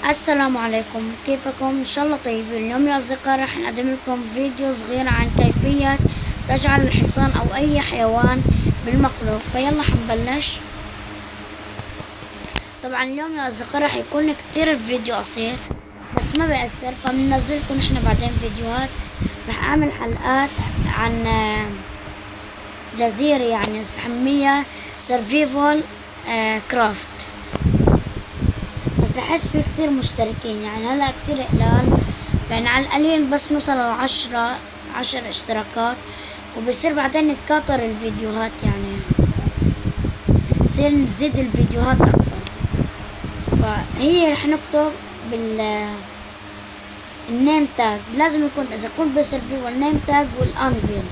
السلام عليكم، كيفكم؟ ان شاء الله طيبين. اليوم يا اصدقاء راح نقدم لكم فيديو صغير عن كيفية تجعل الحصان او اي حيوان بالمقلوب. فيلا حنبلش. طبعا اليوم يا اصدقاء راح يكون كتير الفيديو قصير، بس ما بيأثر، فبننزلكم احنا بعدين فيديوهات. راح اعمل حلقات عن جزيرة يعني سحمية سرفيفل كرافت، بس بحس في كتير مشتركين، يعني هلا كتير قلال، يعني على القليل بس نوصل عشر اشتراكات، وبصير بعدين يتكاثر الفيديوهات، يعني بصير نزيد الفيديوهات اكتر. فهي رح نكتب النيم تاج، لازم يكون اذا كنت بسرفيفل النيم تاج والانفيل،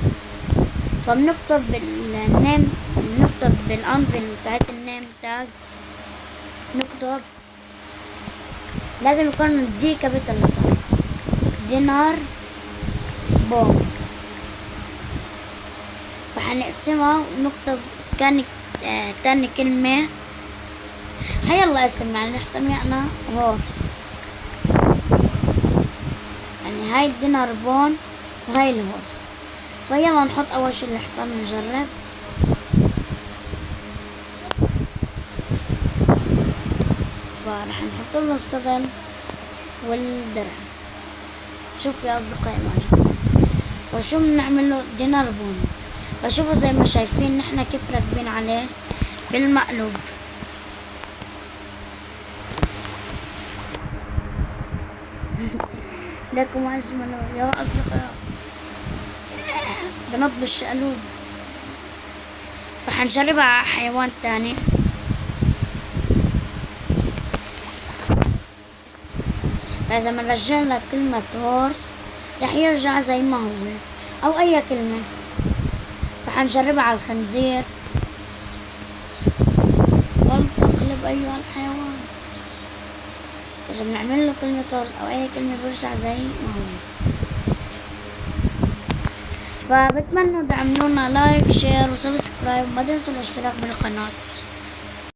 فبنكتب بالنيم، بنكتب بالانفيل بتاعت النيم تاج، نكتب لازم يكون دي كابيتال لتر، دينار بوم. وحنقسمها ونكتب تاني كلمة، هيلا اسم، يعني نسميها انا هورس، يعني هاي الدينار بون وهاي الهورس. فيلا نحط اول شي الحصان ونجرب. فرح نحط له الصدل والدرع. شوف يا اصدقائي ما عجبني، فشو بنعمل له؟ دينار بون. فشوفوا زي ما شايفين نحنا كيف راكبين عليه بالمقلوب. لكم اجمل يا اصدقاء، بنط بالشقلوب. فحنجربها على حيوان تاني. فاذا بنرجع لك كلمة هورس رح يرجع زي ما هو، او اي كلمة. فحنجربها على الخنزير. اقلب ايها الحيوان. اذا بنعمل له كلمة هورس او اي كلمة بيرجع زي ما هو. فبتمنوا دعمونا لايك شير وسبسكرايب، وما تنسوا الاشتراك بالقناة.